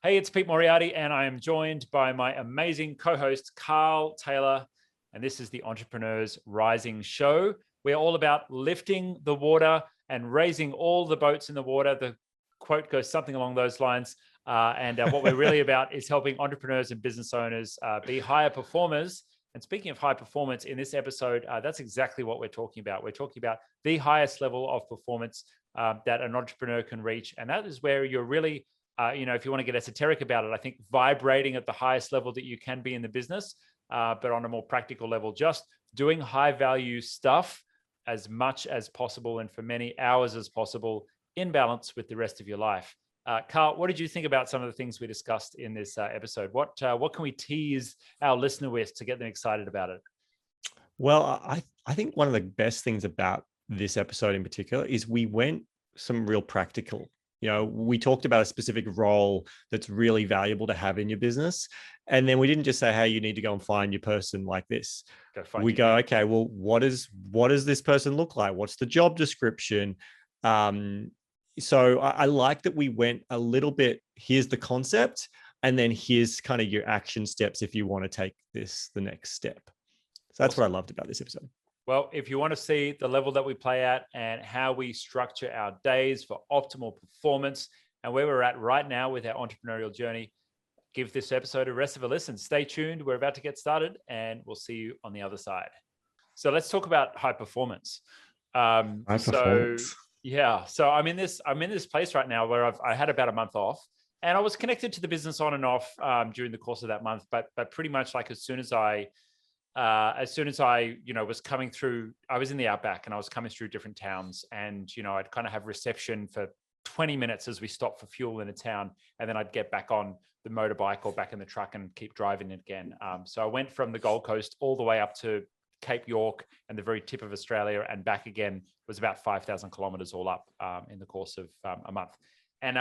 Hey, it's Pete Moriarty, and I am joined by my amazing co-host, Carl Taylor. And this is the Entrepreneurs Rising Show. We're all about lifting the water and raising all the boats in the water. The quote goes something along those lines. What we're really about is helping entrepreneurs and business owners be higher performers. And speaking of high performance, in this episode, that's exactly what we're talking about. We're talking about the highest level of performance that an entrepreneur can reach. And that is where you're really if you want to get esoteric about it, I think vibrating at the highest level that you can be in the business, but on a more practical level, just doing high value stuff as much as possible and for many hours as possible in balance with the rest of your life. Carl, what did you think about some of the things we discussed in this episode? What can we tease our listener with to get them excited about it? Well, I think one of the best things about this episode in particular is we went some real practical. We talked about a specific role that's really valuable to have in your business. And then we didn't just say, hey, you need to go and find your person like this. Okay, well, what does this person look like? What's the job description? So I like that we went a little bit, here's the concept, and then here's kind of your action steps if you want to take this the next step. So that's what I loved about this episode. Well, if you want to see the level that we play at and how we structure our days for optimal performance and where we're at right now with our entrepreneurial journey, give this episode a rest of a listen. Stay tuned. We're about to get started and we'll see you on the other side. So let's talk about high performance. So I'm in this place right now where I had about a month off and I was connected to the business on and off during the course of that month, but pretty much like as soon as I was coming through, I was in the outback and I was coming through different towns and, I'd kind of have reception for 20 minutes as we stopped for fuel in a town. And then I'd get back on the motorbike or back in the truck and keep driving again. So I went from the Gold Coast all the way up to Cape York and the very tip of Australia and back again. It was about 5,000 kilometers all up in the course of a month. And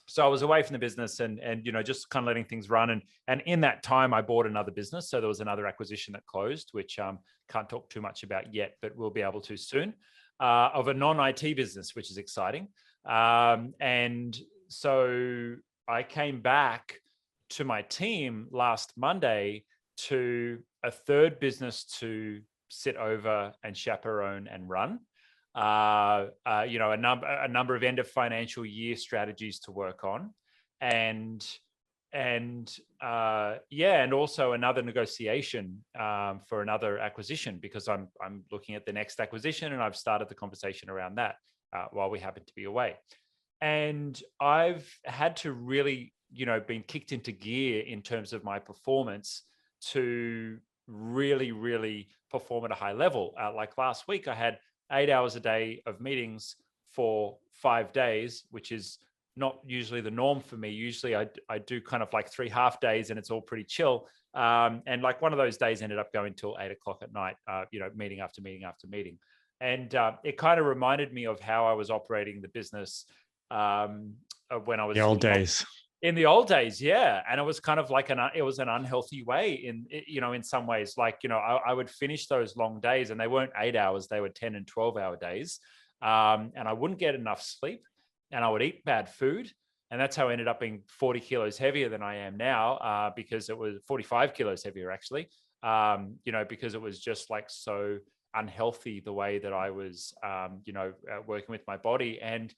so I was away from the business and just kind of letting things run. And in that time, I bought another business. So there was another acquisition that closed, which can't talk too much about yet, but we'll be able to soon, of a non-IT business, which is exciting. And so I came back to my team last Monday to a third business to sit over and chaperone and run. A number of end of financial year strategies to work on, and also another negotiation for another acquisition because I'm looking at the next acquisition and I've started the conversation around that while we happen to be away, and I've had to really been kicked into gear in terms of my performance to really perform at a high level. Like last week, I had 8 hours a day of meetings for 5 days, which is not usually the norm for me. Usually I do kind of like 3 half days and it's all pretty chill. And like one of those days ended up going till 8 o'clock at night, meeting after meeting after meeting. And it kind of reminded me of how I was operating the business when I was in the old days. Yeah. And it was kind of like it was an unhealthy way in some ways, like, I would finish those long days and they weren't 8 hours, they were 10 and 12-hour days. And I wouldn't get enough sleep and I would eat bad food. And that's how I ended up being 40 kilos heavier than I am now, because it was 45 kilos heavier, actually, because it was just like so unhealthy the way that I was, working with my body. And,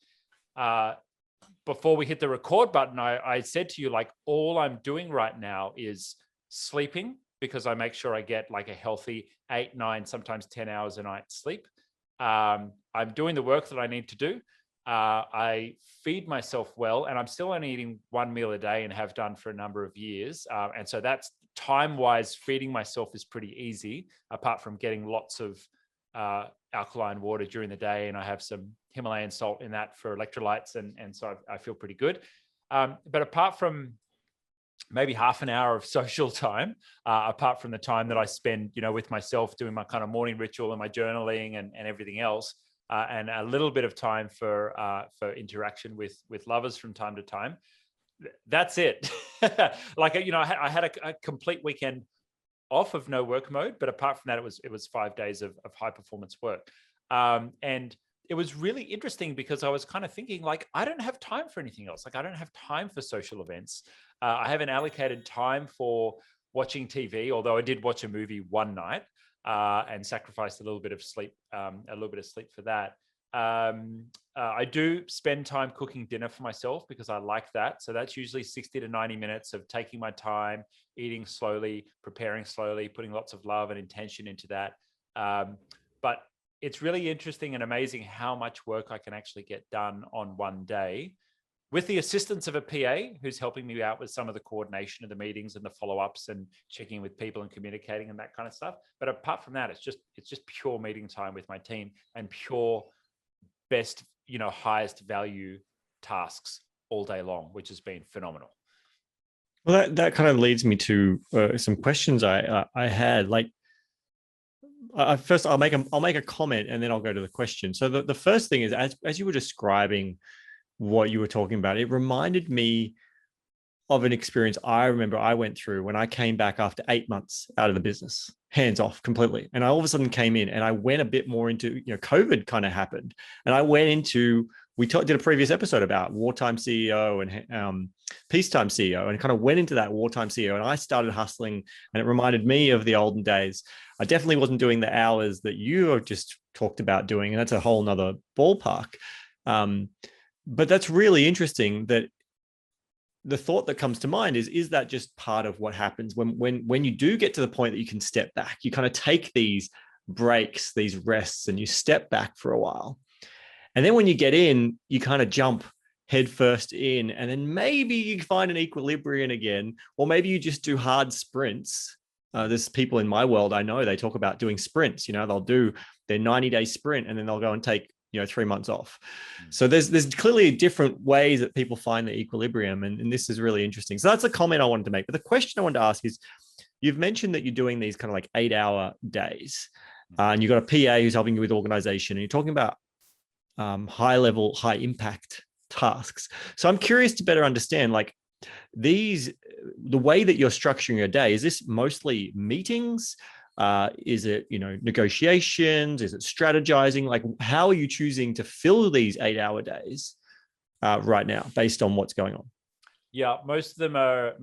before we hit the record button, I said to you, like, all I'm doing right now is sleeping because I make sure I get like a healthy 8, 9, sometimes 10 hours a night sleep. I'm doing the work that I need to do. I feed myself well, and I'm still only eating one meal a day and have done for a number of years. And so that's time-wise, feeding myself is pretty easy, apart from getting lots of alkaline water during the day, and I have some Himalayan salt in that for electrolytes, and so I feel pretty good. But apart from maybe half an hour of social time, apart from the time that I spend, with myself doing my kind of morning ritual and my journaling and everything else, and a little bit of time for interaction with lovers from time to time, that's it. Like, I had a complete weekend off of no work mode, but apart from that, it was 5 days of high performance work. And it was really interesting because I was kind of thinking like, I don't have time for anything else. Like I don't have time for social events. I haven't allocated time for watching TV, although I did watch a movie one night and sacrificed a little bit of sleep, for that. I do spend time cooking dinner for myself because I like that. So that's usually 60 to 90 minutes of taking my time, eating slowly, preparing slowly, putting lots of love and intention into that. But it's really interesting and amazing how much work I can actually get done on one day with the assistance of a PA who's helping me out with some of the coordination of the meetings and the follow-ups and checking with people and communicating and that kind of stuff. But apart from that, it's just pure meeting time with my team and pure best, highest value tasks all day long, which has been phenomenal. Well, that kind of leads me to some questions I had. Like, first, I'll make a comment and then I'll go to the question. So the first thing is, as you were describing what you were talking about, it reminded me of an experience I remember I went through when I came back after 8 months out of the business, hands off completely. And I all of a sudden came in and I went a bit more into, COVID kind of happened. And I went into, did a previous episode about wartime CEO and peacetime CEO, and kind of went into that wartime CEO, and I started hustling, and it reminded me of the olden days. I definitely wasn't doing the hours that you have just talked about doing, and that's a whole nother ballpark. But that's really interesting. That the thought that comes to mind is that just part of what happens when you do get to the point that you can step back? You kind of take these breaks, these rests, and you step back for a while. And then when you get in, you kind of jump headfirst in, and then maybe you find an equilibrium again, or maybe you just do hard sprints. There's people in my world, I know, they talk about doing sprints. They'll do their 90-day sprint and then they'll go and take 3 months off. So there's clearly different ways that people find the equilibrium, and this is really interesting. So that's a comment I wanted to make. But the question I wanted to ask is, you've mentioned that you're doing these kind of like 8-hour days, and you've got a PA who's helping you with organization, and you're talking about high level, high impact tasks. So I'm curious to better understand, like, the way that you're structuring your day. Is this mostly meetings? Is it, negotiations? Is it strategizing? Like, how are you choosing to fill these 8-hour days right now based on what's going on? Yeah, most of them are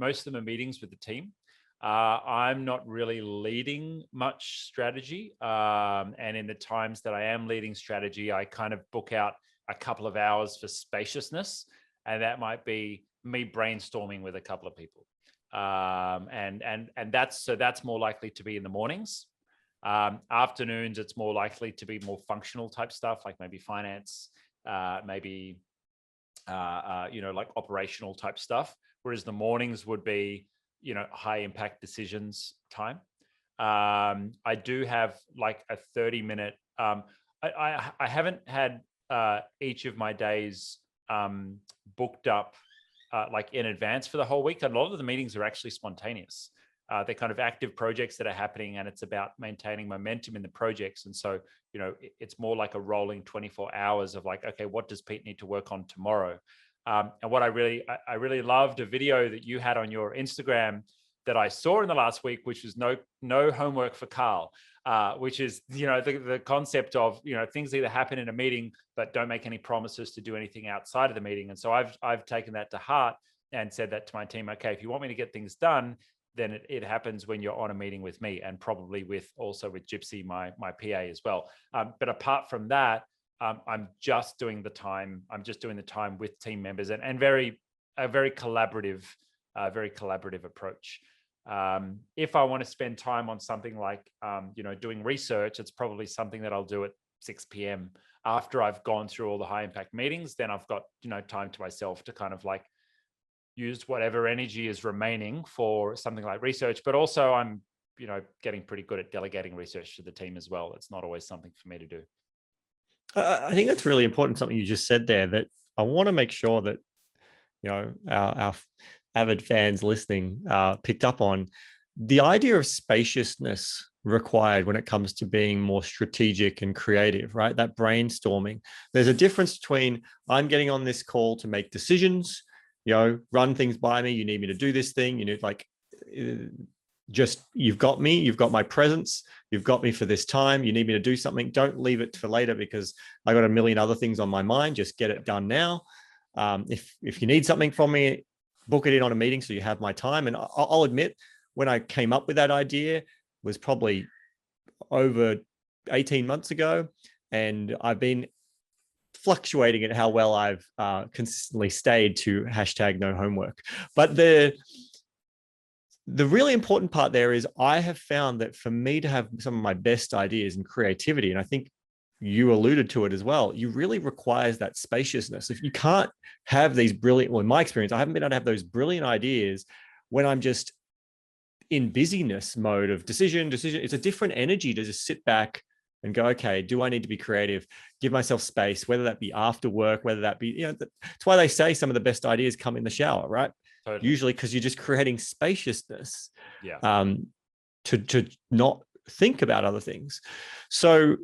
meetings with the team. I'm not really leading much strategy. And in the times that I am leading strategy, I kind of book out a couple of hours for spaciousness. And that might be me brainstorming with a couple of people. And that's more likely to be in the mornings. Afternoons, it's more likely to be more functional type stuff, like maybe finance, maybe like operational type stuff. Whereas the mornings would be, high impact decisions time. I do have like a 30-minute. I haven't had each of my days booked up like in advance for the whole week. A lot of the meetings are actually spontaneous. They're kind of active projects that are happening, and it's about maintaining momentum in the projects. And so, it's more like a rolling 24 hours of like, okay, what does Pete need to work on tomorrow? And what I really loved a video that you had on your Instagram that I saw in the last week, which was no homework for Carl, which is, the concept of, things either happen in a meeting, but don't make any promises to do anything outside of the meeting. And so I've taken that to heart and said that to my team. Okay, if you want me to get things done, then it happens when you're on a meeting with me, and probably with Gypsy, my PA as well. But apart from that, I'm just doing the time. I'm just doing the time with team members, and a very collaborative approach. If I want to spend time on something like, doing research, it's probably something that I'll do at 6 p.m. after I've gone through all the high impact meetings. Then I've got, time to myself to kind of like use whatever energy is remaining for something like research. But also I'm, getting pretty good at delegating research to the team as well. It's not always something for me to do. I think that's really important, something you just said there, that I want to make sure that, our avid fans listening picked up on. The idea of spaciousness required when it comes to being more strategic and creative, right? That brainstorming. There's a difference between, I'm getting on this call to make decisions, run things by me. You need me to do this thing. just, you've got me, you've got my presence, you've got me for this time. You need me to do something. Don't leave it for later because I got a million other things on my mind. Just get it done now. If you need something from me, book it in on a meeting so you have my time. And I'll admit, when I came up with that idea was probably over 18 months ago. And I've been fluctuating at how well I've consistently stayed to hashtag no homework. But the really important part there is I have found that for me to have some of my best ideas and creativity, and I think you alluded to it as well, you really requires that spaciousness. If you can't have these brilliant, well, in my experience, I haven't been able to have those brilliant ideas when I'm just in busyness mode of decision. It's a different energy to just sit back and go, okay, do I need to be creative? Give myself space, whether that be after work, whether that be, that's why they say some of the best ideas come in the shower, right? Totally. Usually because you're just creating spaciousness to not think about other things. So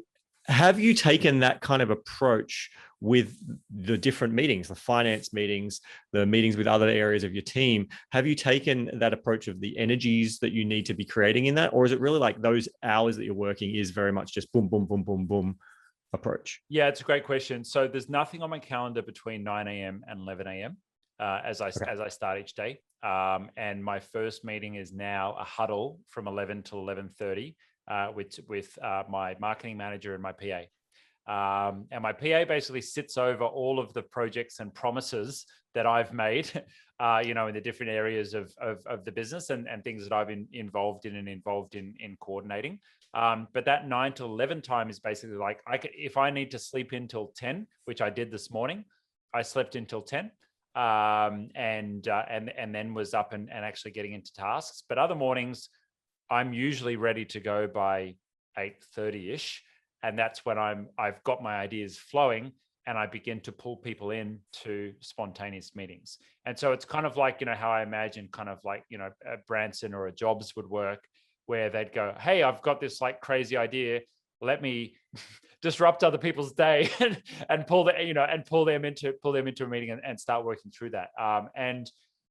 have you taken that kind of approach with the different meetings, the finance meetings, the meetings with other areas of your team? Have you taken that approach of the energies that you need to be creating in that? Or is it really like those hours that you're working is very much just boom, boom, boom, boom, boom approach? Yeah, it's a great question. So there's nothing on my calendar between 9 a.m. and 11 a.m. As I start each day. And my first meeting is now a huddle from 11 to 11:30 with my marketing manager and my PA. And my PA basically sits over all of the projects and promises that I've made, in the different areas of the business and things that I've been involved in coordinating. But that 9 to 11 time is basically like, if I need to sleep in till 10, which I did this morning, I slept until 10. And then was up and actually getting into tasks. But other mornings, I'm usually ready to go by 8:30-ish. And that's when I've got my ideas flowing and I begin to pull people into spontaneous meetings. And so it's kind of like, how I imagine kind of like, a Branson or a Jobs would work, where they'd go, hey, I've got this like crazy idea. Let me disrupt other people's day and pull them into a meeting and start working through that.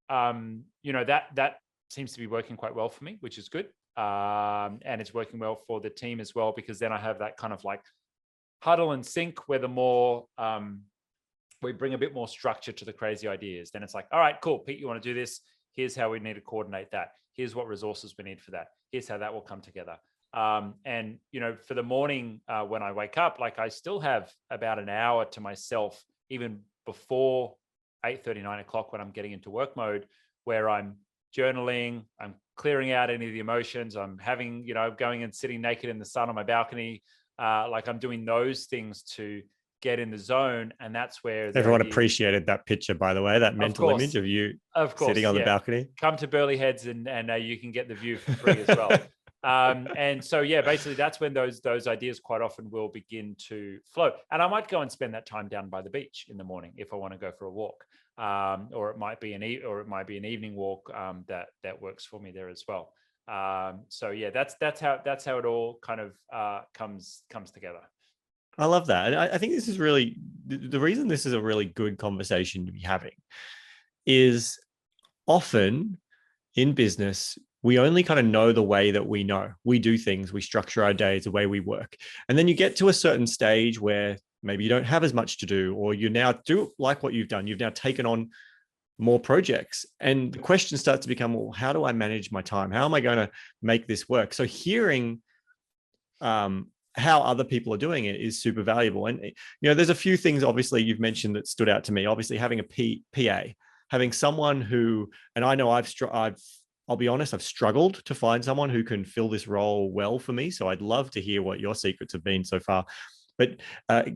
That seems to be working quite well for me, which is good. And it's working well for the team as well, because then I have that kind of like huddle and sync where the more we bring a bit more structure to the crazy ideas. Then it's like, all right, cool, Pete, you want to do this? Here's how we need to coordinate that. Here's what resources we need for that. Here's how that will come together. And for the morning, when I wake up, like I still have about an hour to myself, even before 8:30, 9 o'clock, when I'm getting into work mode, where I'm journaling, I'm clearing out any of the emotions, I'm having, going and sitting naked in the sun on my balcony. Like I'm doing those things to get in the zone. And that's where everyone appreciated that picture, by the way, that mental image of you sitting on the balcony. Come to Burleigh Heads and you can get the view for free as well. And so, basically that's when those ideas quite often will begin to flow. And I might go and spend that time down by the beach in the morning if I want to go for a walk. Or it might be an evening walk that works for me there as well. That's how it all kind of comes together. I love that. And I think this is really the reason this is a really good conversation to be having is often in business, we only kind of know the way that we know. We do things, we structure our days, the way we work. And then you get to a certain stage where maybe you don't have as much to do, or you now do like what you've done. You've now taken on more projects. And the question starts to become, well, how do I manage my time? How am I going to make this work? So hearing how other people are doing it is super valuable. And, there's a few things, obviously, you've mentioned that stood out to me. Obviously, having a PA, having someone who, and I know I'll be honest, I've struggled to find someone who can fill this role well for me. So I'd love to hear what your secrets have been so far. But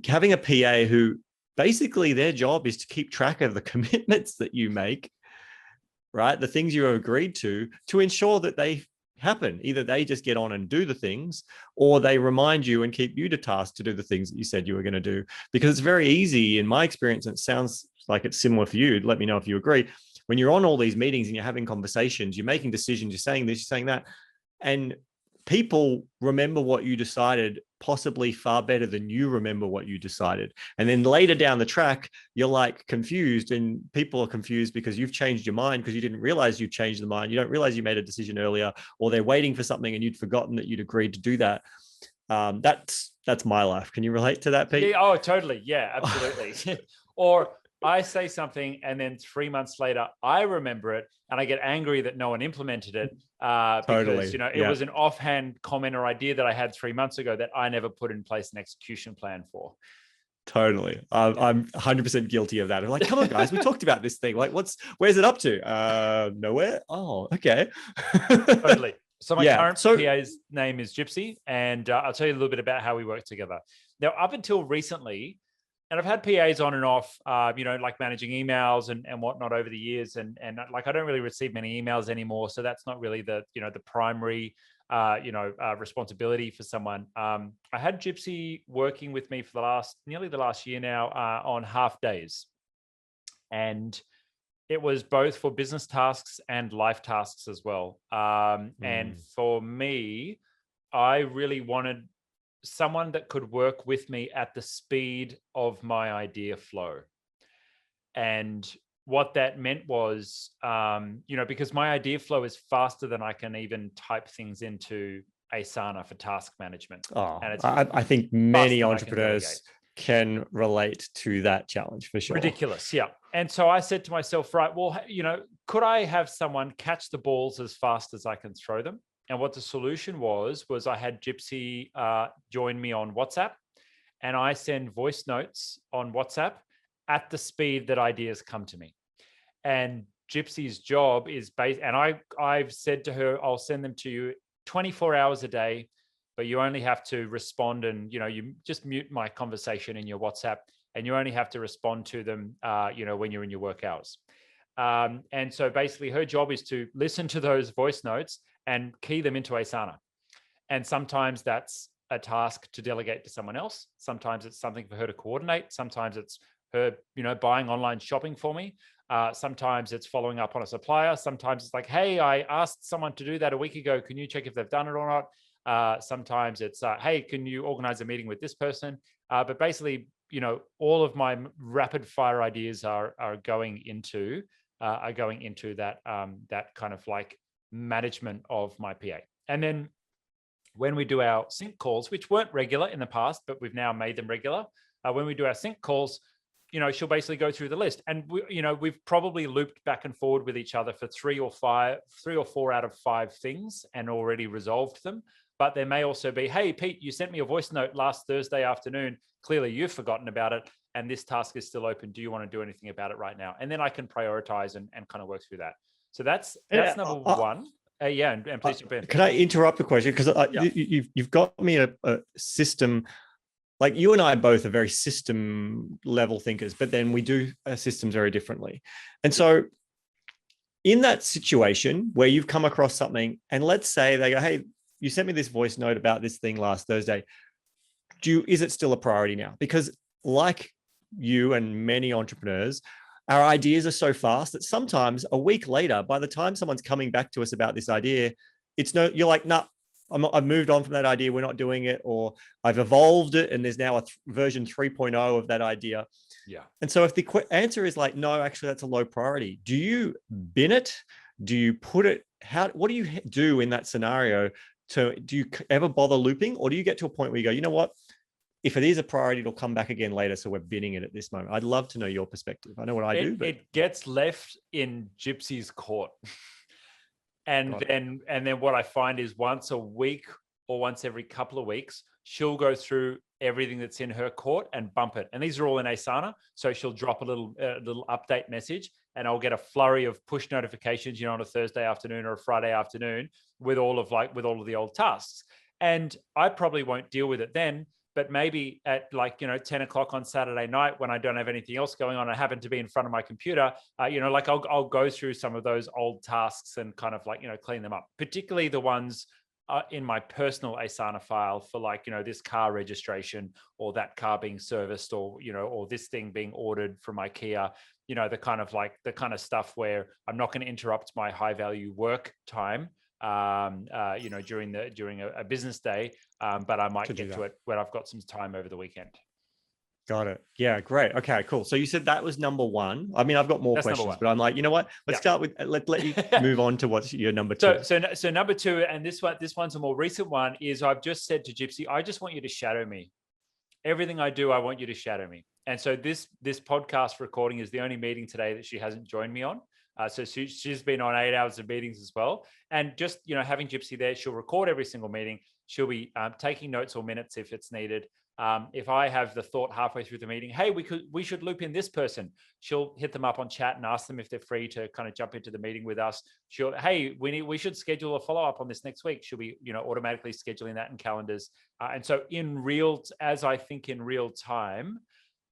having a PA who basically their job is to keep track of the commitments that you make, right? The things you have agreed to ensure that they happen. Either they just get on and do the things, or they remind you and keep you to task to do the things that you said you were going to do. Because it's very easy, in my experience, and it sounds like it's similar for you. Let me know if you agree. When you're on all these meetings and you're having conversations, you're making decisions, you're saying this, you're saying that, and people remember what you decided possibly far better than you remember what you decided. And then later down the track, you're like confused, and people are confused because you've changed your mind because you didn't realize you changed the mind. You don't realize you made a decision earlier, or they're waiting for something and you'd forgotten that you'd agreed to do that. That's my life. Can you relate to that, Pete? Yeah, oh, totally. Yeah, absolutely. Or I say something and then 3 months later, I remember it and I get angry that no one implemented it because, Totally. it was an offhand comment or idea that I had 3 months ago that I never put in place an execution plan for. Totally. I'm 100% guilty of that. I'm like, come on, guys, we talked about this thing. Like, where's it up to? Nowhere. Oh, okay. Totally. So my Yeah. current So PA's name is Gypsy, and I'll tell you a little bit about how we work together. Now, up until recently, and I've had PAs on and off, like managing emails and whatnot over the years, and like I don't really receive many emails anymore, so that's not really the primary responsibility for someone. I had Gypsy working with me for nearly the last year now on half days, and it was both for business tasks and life tasks as well. And for me, I really wanted someone that could work with me at the speed of my idea flow. And what that meant was, because my idea flow is faster than I can even type things into Asana for task management. And it's I think many entrepreneurs can relate to that challenge for sure. Ridiculous. Yeah. And so I said to myself, right, well, could I have someone catch the balls as fast as I can throw them? And what the solution was I had Gypsy join me on WhatsApp, and I send voice notes on WhatsApp at the speed that ideas come to me. And Gypsy's job is and I've said to her, I'll send them to you 24 hours a day, but you only have to respond, and you just mute my conversation in your WhatsApp, and you only have to respond to them when you're in your work hours. And so basically her job is to listen to those voice notes and key them into Asana. And sometimes that's a task to delegate to someone else. Sometimes it's something for her to coordinate. Sometimes it's her buying online shopping for me. Sometimes it's following up on a supplier. Sometimes it's like, hey, I asked someone to do that a week ago. Can you check if they've done it or not? Sometimes it's, hey, can you organize a meeting with this person? But basically, all of my rapid fire ideas are going into that that kind of like management of my PA. And then when we do our sync calls, which weren't regular in the past, but we've now made them regular. When we do our sync calls, she'll basically go through the list, and we've probably looped back and forward with each other for 3 or 4 out of 5 things and already resolved them. But there may also be, hey, Pete, you sent me a voice note last Thursday afternoon. Clearly you've forgotten about it, and this task is still open. Do you want to do anything about it right now? And then I can prioritize and kind of work through that. So that's number one. And please jump in. Can I interrupt the question? Because you've got me a system. Like, you and I both are very system level thinkers, but then we do systems very differently. And so in that situation where you've come across something, and let's say they go, hey, you sent me this voice note about this thing last Thursday. Is it still a priority now? Because like you and many entrepreneurs, our ideas are so fast that sometimes a week later, by the time someone's coming back to us about this idea, you're like, nah, I've moved on from that idea. We're not doing it, or I've evolved it, and there's now a version 3.0 of that idea. Yeah. And so if the answer is like, no, actually that's a low priority, do you bin it? Do you put it? What do you do in that scenario? Do you ever bother looping, or do you get to a point where you go, you know what? If it is a priority, it'll come back again later. So we're binning it at this moment. I'd love to know your perspective. I know what I do, but it gets left in Gypsy's court. And then what I find is once a week or once every couple of weeks, she'll go through everything that's in her court and bump it. And these are all in Asana. So she'll drop a little update message, and I'll get a flurry of push notifications, on a Thursday afternoon or a Friday afternoon with all of the old tasks. And I probably won't deal with it then, but maybe at 10 o'clock on Saturday night, when I don't have anything else going on, I happen to be in front of my computer, I'll go through some of those old tasks and kind of clean them up, particularly the ones in my personal Asana file for this car registration, or that car being serviced, or this thing being ordered from IKEA, the kind of stuff where I'm not going to interrupt my high value work time during a business day, but I might get to it when I've got some time over the weekend. Got it. Yeah, great. Okay, cool. So you said that was number one. I mean, I've got more That's questions, but I'm like, you know what? Let's start with let you move on to what's your number two. So number two, and this one's a more recent one, is I've just said to Gypsy, I just want you to shadow me. Everything I do, I want you to shadow me. And so this podcast recording is the only meeting today that she hasn't joined me on. So she's been on 8 hours of meetings as well. And just, having Gypsy there, she'll record every single meeting. She'll be taking notes or minutes if it's needed. If I have the thought halfway through the meeting, hey, we should loop in this person, she'll hit them up on chat and ask them if they're free to kind of jump into the meeting with us. Hey, we should schedule a follow-up on this next week. She'll be, automatically scheduling that in calendars. And so as I think in real time,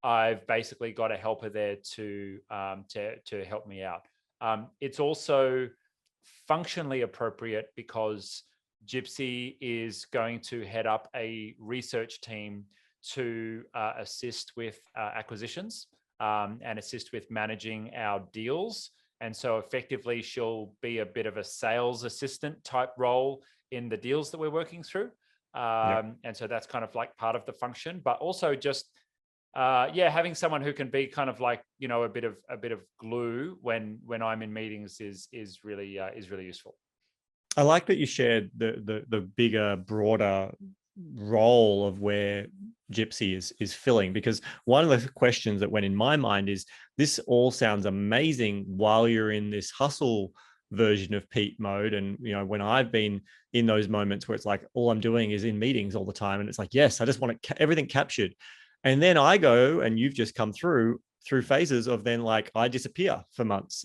I've basically got a helper there to help me out. It's also functionally appropriate because Gypsy is going to head up a research team to assist with acquisitions and assist with managing our deals. And so effectively, she'll be a bit of a sales assistant type role in the deals that we're working through. And so that's kind of like part of the function, but also just having someone who can be kind of like, a bit of glue when I'm in meetings is really useful. I like that you shared the bigger, broader role of where Gypsy is filling, because one of the questions that went in my mind is, this all sounds amazing while you're in this hustle version of Pete mode. And, when I've been in those moments where it's like, all I'm doing is in meetings all the time. And it's like, yes, I just want everything captured. And then I go, and you've just come through phases of then like I disappear for months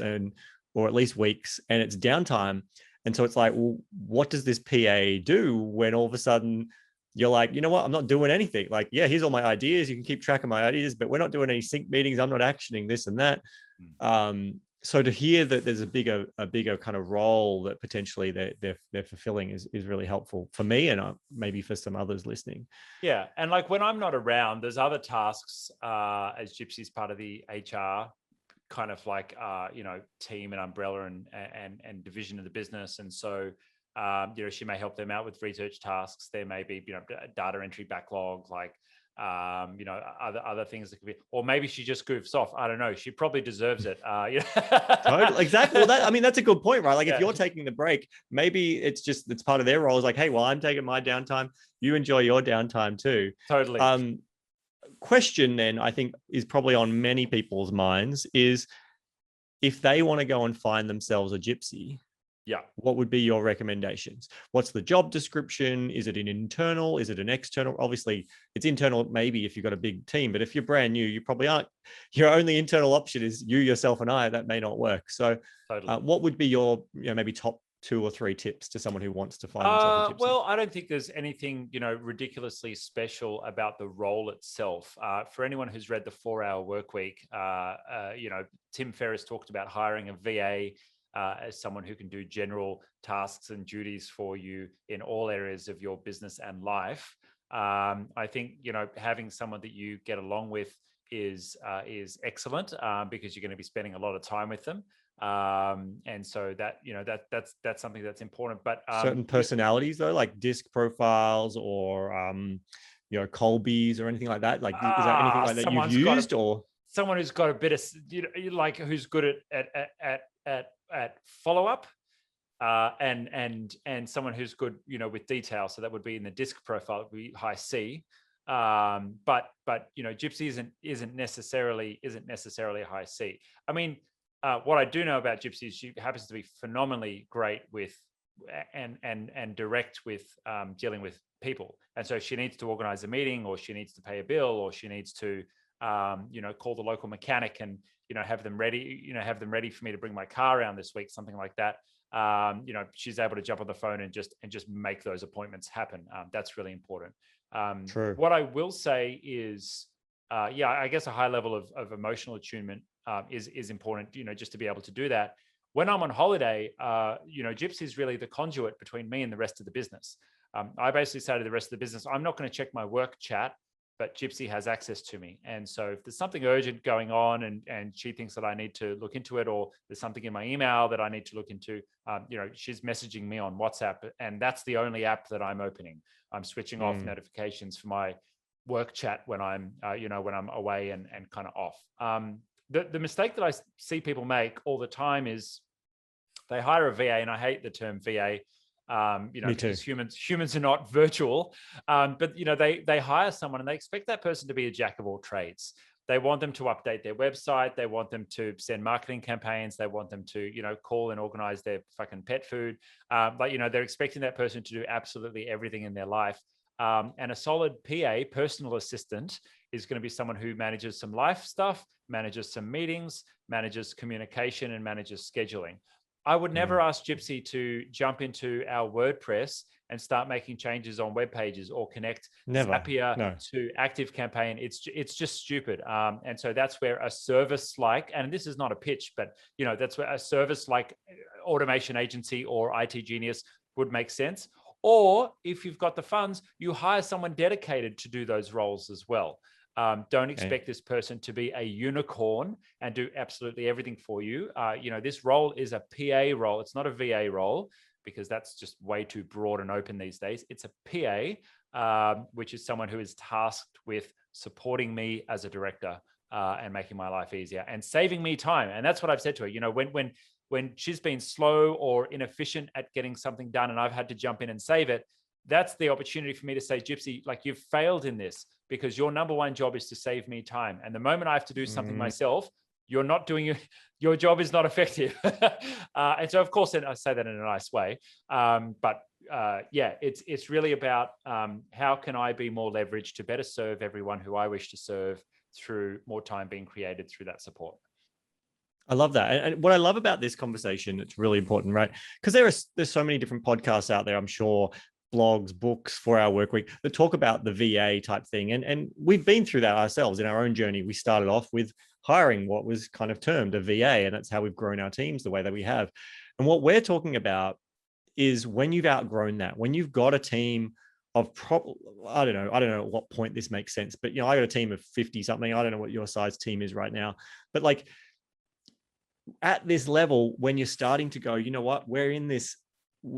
or at least weeks, and it's downtime. And so it's like, well, what does this PA do when all of a sudden you're like, you know what, I'm not doing anything. Like, yeah, here's all my ideas. You can keep track of my ideas, but we're not doing any sync meetings. I'm not actioning this and that. So to hear that there's a bigger kind of role that potentially they're fulfilling is really helpful for me, and maybe for some others listening. Yeah, and like when I'm not around, there's other tasks as Gypsy's part of the HR kind of like team and umbrella and division of the business, and so she may help them out with research tasks. There may be data entry backlog, like other things that could be, or maybe she just goofs off. I don't know. She probably deserves it. Totally, exactly. Well, that's a good point, right? Like if you're taking the break, maybe it's part of their role. Is like, hey, well, I'm taking my downtime. You enjoy your downtime too. Totally. Question then, I think, is probably on many people's minds is, if they want to go and find themselves a Gypsy, what would be your recommendations? What's the job description? Is it an internal? Is it an external? Obviously, it's internal maybe if you've got a big team, but if you're brand new, you probably aren't. Your only internal option is you, yourself, and I. That may not work. So what would be your maybe top 2 or 3 tips to someone who wants to find themselves a Gypsy? Well, I don't think there's anything ridiculously special about the role itself. For anyone who's read the 4-Hour Workweek, Tim Ferriss talked about hiring a VA as someone who can do general tasks and duties for you in all areas of your business and life. I think having someone that you get along with is excellent because you're going to be spending a lot of time with them. And so that that's something that's important. But certain personalities though, like disc profiles or Colby's or anything like that. Like, is there anything like that you've used, or someone who's got a bit of like who's good at follow up, and someone who's good with detail. So that would be in the disc profile, it would be high C. But Gypsy isn't necessarily a high C. I mean, what I do know about Gypsy is she happens to be phenomenally great with and direct with dealing with people. And so she needs to organize a meeting, or she needs to pay a bill, or she needs to call the local mechanic and have them ready for me to bring my car around this week, something like that. She's able to jump on the phone and just make those appointments happen. That's really important. True. What I will say is, I guess a high level of emotional attunement is important, just to be able to do that. When I'm on holiday, Gypsy is really the conduit between me and the rest of the business. I basically say to the rest of the business, I'm not going to check my work chat but Gypsy has access to me. And so if there's something urgent going on and she thinks that I need to look into it, or there's something in my email that I need to look into, she's messaging me on WhatsApp, and that's the only app that I'm opening. I'm switching off notifications for my work chat when I'm, when I'm away and kind of off. The mistake that I see people make all the time is they hire a VA, and I hate the term VA. Because humans are not virtual, but they hire someone and they expect that person to be a jack of all trades. They want them to update their website. They want them to send marketing campaigns. They want them to, call and organize their fucking pet food. They're expecting that person to do absolutely everything in their life. And a solid PA, personal assistant, is going to be someone who manages some life stuff, manages some meetings, manages communication, and manages scheduling. I would never ask Gypsy to jump into our WordPress and start making changes on web pages or connect Zapier to ActiveCampaign. It's just stupid. And so that's where a service like, and this is not a pitch, but that's where a service like automation agency or IT Genius would make sense. Or if you've got the funds, you hire someone dedicated to do those roles as well. Don't expect this person to be a unicorn and do absolutely everything for you. This role is a PA role. It's not a VA role, because that's just way too broad and open these days. It's a PA, which is someone who is tasked with supporting me as a director and making my life easier and saving me time. And that's what I've said to her. When she's been slow or inefficient at getting something done and I've had to jump in and save it, that's the opportunity for me to say, Gypsy, like, you've failed in this, because your number one job is to save me time. And the moment I have to do something myself, you're not doing your job is not effective. And so, of course, and I say that in a nice way. It's really about how can I be more leveraged to better serve everyone who I wish to serve through more time being created through that support. I love that. And what I love about this conversation, it's really important, right? Because there's so many different podcasts out there, I'm sure, blogs, books, 4-Hour Workweek, that talk about the VA type thing. And we've been through that ourselves in our own journey. We started off with hiring what was kind of termed a VA, and that's how we've grown our teams the way that we have. And what we're talking about is when you've outgrown that, when you've got a team of I don't know at what point this makes sense, but I got a team of 50 something. I don't know what your size team is right now, but like at this level, when you're starting to go, you know what, we're in this.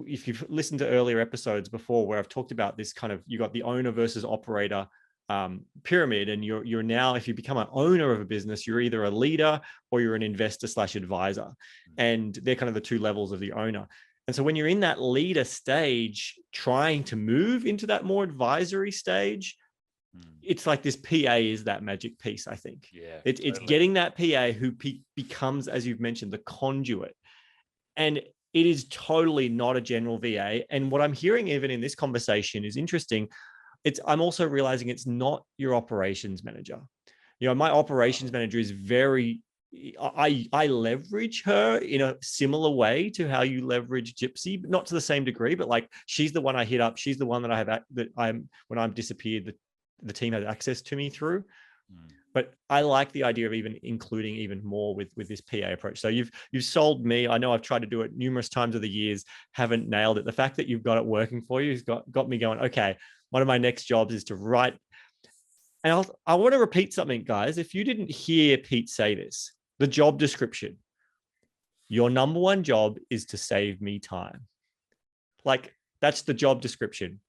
If you've listened to earlier episodes before where I've talked about this kind of, you got the owner versus operator pyramid, and you're now, if you become an owner of a business, you're either a leader or you're an investor / advisor, and they're kind of the two levels of the owner. And so when you're in that leader stage, trying to move into that more advisory stage, it's like this PA is that magic piece, I think. Yeah, it's getting that PA who becomes, as you've mentioned, the conduit. And it is totally not a general VA. And what I'm hearing even in this conversation is interesting. I'm also realizing it's not your operations manager. My operations manager is I leverage her in a similar way to how you leverage Gypsy, but not to the same degree, but like, she's the one I hit up. She's the one that when I'm disappeared, the team has access to me through. But I like the idea of even including even more with this PA approach. So you've sold me. I know I've tried to do it numerous times of the years, haven't nailed it. The fact that you've got it working for you has got me going, okay, one of my next jobs is to write. And I want to repeat something, guys. If you didn't hear Pete say this, the job description, your number one job is to save me time. Like, that's the job description.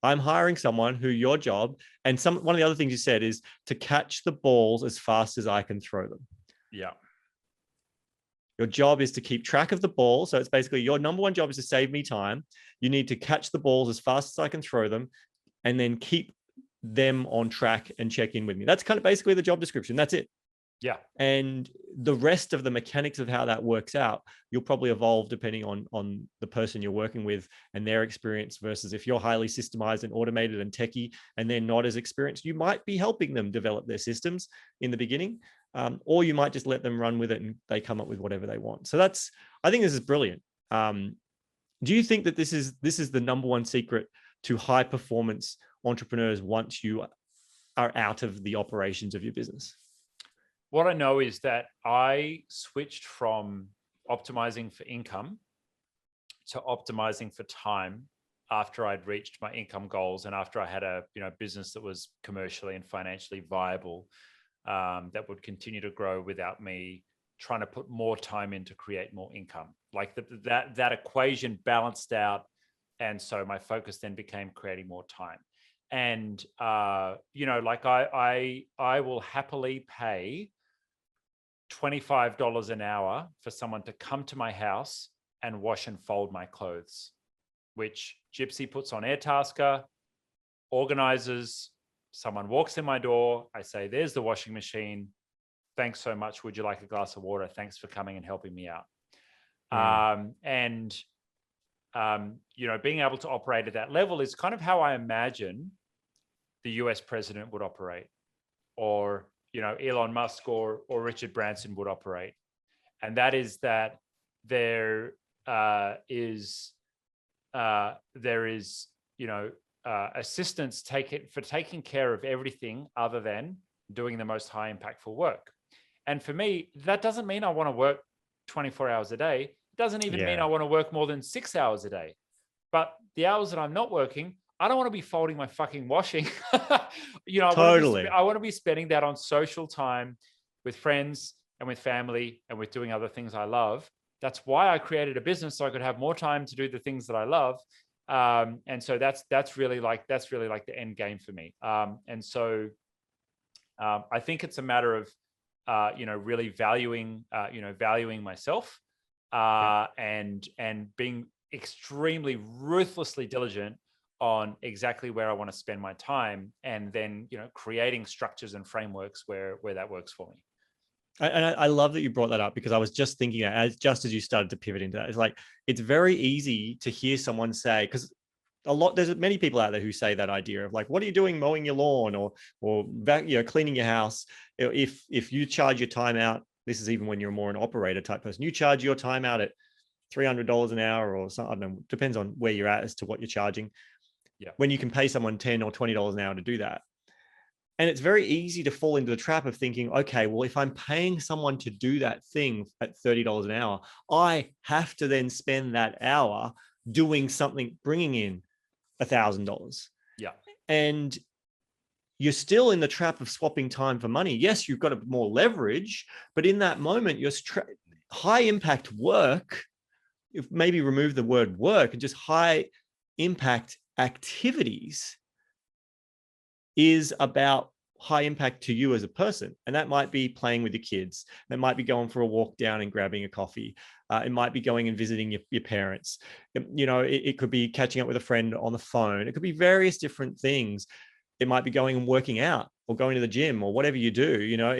I'm hiring someone who your job, and one of the other things you said is to catch the balls as fast as I can throw them. Yeah. Your job is to keep track of the ball. So it's basically your number one job is to save me time. You need to catch the balls as fast as I can throw them, and then keep them on track and check in with me. That's kind of basically the job description. That's it. Yeah. And the rest of the mechanics of how that works out, you'll probably evolve depending on the person you're working with and their experience, versus if you're highly systemized and automated and techie and they're not as experienced, you might be helping them develop their systems in the beginning, or you might just let them run with it and they come up with whatever they want. So I think this is brilliant. Do you think that this is the number one secret to high performance entrepreneurs once you are out of the operations of your business? What I know is that I switched from optimizing for income to optimizing for time after I'd reached my income goals and after I had a business that was commercially and financially viable, that would continue to grow without me trying to put more time in to create more income. Like that equation balanced out, and so my focus then became creating more time. And like I will happily pay $25 an hour for someone to come to my house and wash and fold my clothes, which Gypsy puts on Airtasker, organizes. Someone walks in my door. I say, there's the washing machine. Thanks so much. Would you like a glass of water? Thanks for coming and helping me out. Being able to operate at that level is kind of how I imagine the US president would operate, or Elon Musk or Richard Branson would operate. And that is that there is assistance for taking care of everything other than doing the most high impactful work. And for me, that doesn't mean I want to work 24 hours a day. It doesn't even mean I want to work more than 6 hours a day. But the hours that I'm not working, I don't want to be folding my fucking washing. Totally. I want to be spending that on social time with friends and with family and with doing other things I love. That's why I created a business, so I could have more time to do the things that I love. And so that's really like the end game for me. And so I think it's a matter of really valuing myself and being extremely ruthlessly diligent on exactly where I want to spend my time, and then creating structures and frameworks where that works for me. And I love that you brought that up, because I was just thinking that just as you started to pivot into that, it's like, it's very easy to hear someone say, because there's many people out there who say that idea of like, what are you doing mowing your lawn or cleaning your house? If you charge your time out, this is even when you're more an operator type person, you charge your time out at $300 an hour or something, I don't know, depends on where you're at as to what you're charging. Yeah. When you can pay someone $10 or $20 an hour to do that. And it's very easy to fall into the trap of thinking, okay, well, if I'm paying someone to do that thing at $30 an hour, I have to then spend that hour doing something, bringing in $1,000. Yeah. And you're still in the trap of swapping time for money. Yes, you've got more leverage, but in that moment, your high impact work, if maybe remove the word work and just high impact activities, is about high impact to you as a person. And that might be playing with your kids. That might be going for a walk down and grabbing a coffee. It might be going and visiting your parents. It could be catching up with a friend on the phone. It could be various different things. It might be going and working out or going to the gym or whatever you do,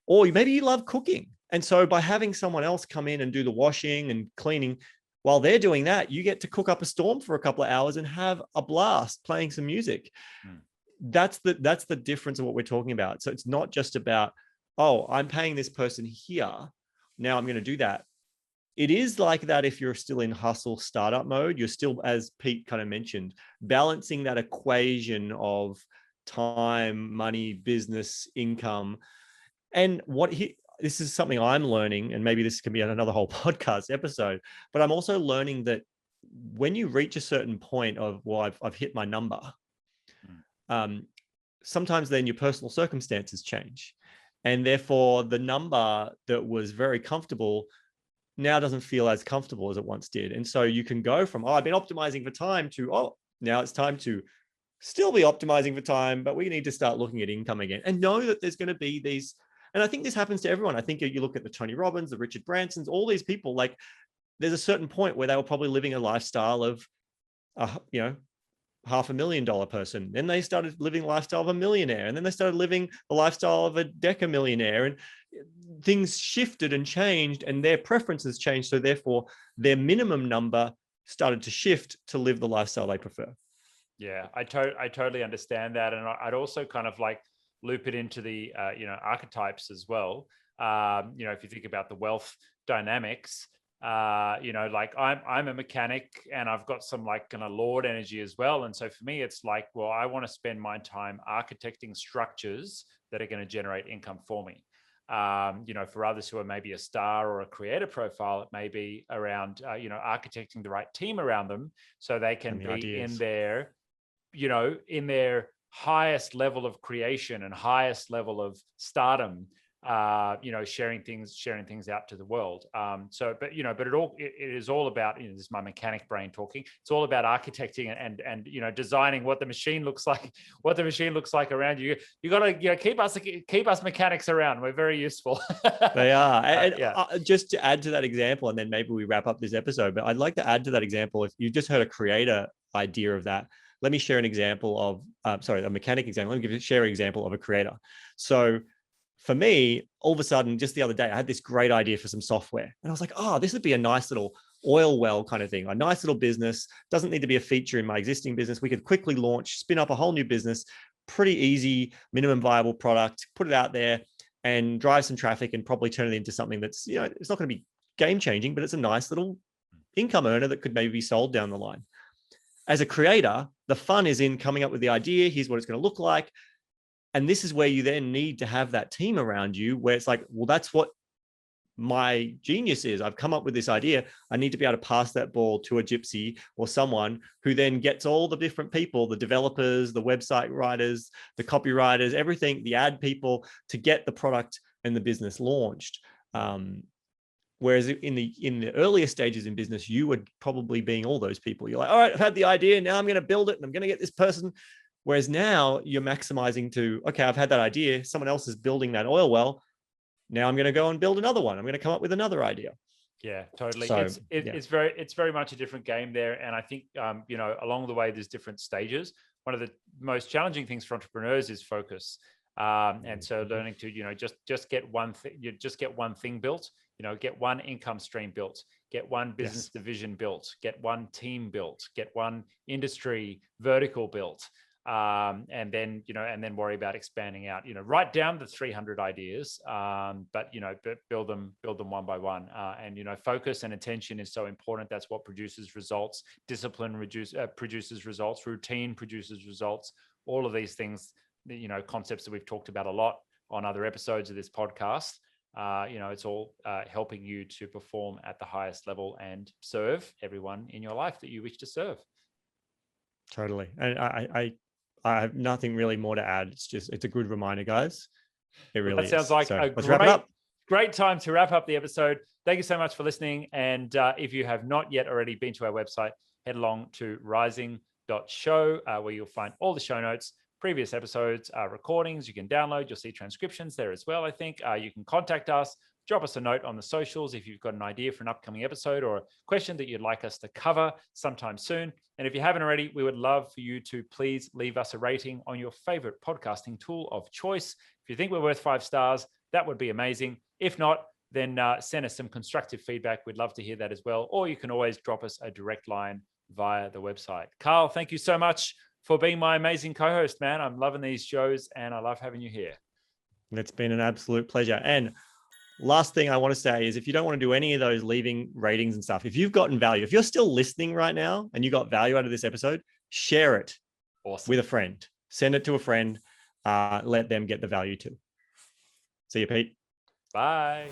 or maybe you love cooking. And so by having someone else come in and do the washing and cleaning, while they're doing that, you get to cook up a storm for a couple of hours and have a blast playing some music. That's the difference of what we're talking about. So it's not just about, oh, I'm paying this person here, now I'm going to do that. It is like that if you're still in hustle startup mode. You're still, as Pete kind of mentioned, balancing that equation of time, money, business, income. And this is something I'm learning, and maybe this can be another whole podcast episode, but I'm also learning that when you reach a certain point of, well, I've hit my number, sometimes then your personal circumstances change. And therefore the number that was very comfortable now doesn't feel as comfortable as it once did. And so you can go from, I've been optimizing for time to, now it's time to still be optimizing for time, but we need to start looking at income again, and know that there's going to be these. And I think this happens to everyone. I think you look at the Tony Robbins, the Richard Bransons, all these people, like there's a certain point where they were probably living a lifestyle of, $500,000 person. Then they started living the lifestyle of a millionaire. And then they started living the lifestyle of a decamillionaire. And things shifted and changed, and their preferences changed. So therefore their minimum number started to shift to live the lifestyle they prefer. Yeah, I totally understand that. And I'd also kind of like loop it into the, archetypes as well. If you think about the wealth dynamics, like I'm a mechanic and I've got some like kind of Lord energy as well. And so for me, it's like, well, I want to spend my time architecting structures that are going to generate income for me. For others who are maybe a star or a creator profile, it may be around, architecting the right team around them so they can be in their, in their highest level of creation and highest level of stardom, sharing things out to the world. But it is all about, this is my mechanic brain talking. It's all about architecting and designing what the machine looks like, around you. You got to, keep us mechanics around. We're very useful. They are. And just to add to that example, and then maybe we wrap up this episode, but I'd like to add to that example. If you just heard a creator idea of that, let me share an example of, a mechanic example. Let me share an example of a creator. So for me, all of a sudden, just the other day, I had this great idea for some software. And I was like, oh, this would be a nice little oil well kind of thing, a nice little business. Doesn't need to be a feature in my existing business. We could quickly launch, spin up a whole new business, pretty easy, minimum viable product, put it out there and drive some traffic and probably turn it into something that's, it's not going to be game changing, but it's a nice little income earner that could maybe be sold down the line. As a creator, the fun is in coming up with the idea. Here's what it's going to look like. And this is where you then need to have that team around you where it's like, well, that's what my genius is. I've come up with this idea. I need to be able to pass that ball to a gypsy or someone who then gets all the different people, the developers, the website writers, the copywriters, everything, the ad people to get the product and the business launched. Whereas in the earlier stages in business, you would probably being all those people. You're like, all right, I've had the idea. Now I'm going to build it and I'm going to get this person. Whereas now you're maximizing to, okay, I've had that idea. Someone else is building that oil well. Now I'm going to go and build another one. I'm going to come up with another idea. Yeah, totally. So, it's very much a different game there. And I think, along the way, there's different stages. One of the most challenging things for entrepreneurs is focus. And so learning to, just get one thing, get one thing built, get one income stream built, get one business division built, get one team built, get one industry vertical built. And then worry about expanding out, write down the 300 ideas, but build them one by one. And focus and attention is so important. That's what produces results. Discipline produces results. Routine produces results. All of these things, concepts that we've talked about a lot on other episodes of this podcast. It's all helping you to perform at the highest level and serve everyone in your life that you wish to serve. Totally. And I have nothing really more to add. It's a good reminder, guys. It really sounds like a great time to wrap up the episode. Thank you so much for listening. And if you have not yet already been to our website, head along to rising.show, where you'll find all the show notes, previous episodes, recordings. You can download. You'll see transcriptions there as well, I think. You can contact us. Drop us a note on the socials if you've got an idea for an upcoming episode or a question that you'd like us to cover sometime soon. And if you haven't already, we would love for you to please leave us a rating on your favorite podcasting tool of choice. If you think we're worth 5 stars, that would be amazing. If not, then send us some constructive feedback. We'd love to hear that as well. Or you can always drop us a direct line via the website. Carl, thank you so much for being my amazing co-host, man. I'm loving these shows and I love having you here. It's been an absolute pleasure. And last thing I want to say is if you don't want to do any of those leaving ratings and stuff, if you've gotten value, if you're still listening right now and you got value out of this episode, share it with a friend. Send it to a friend. Let them get the value too. See you, Pete. Bye.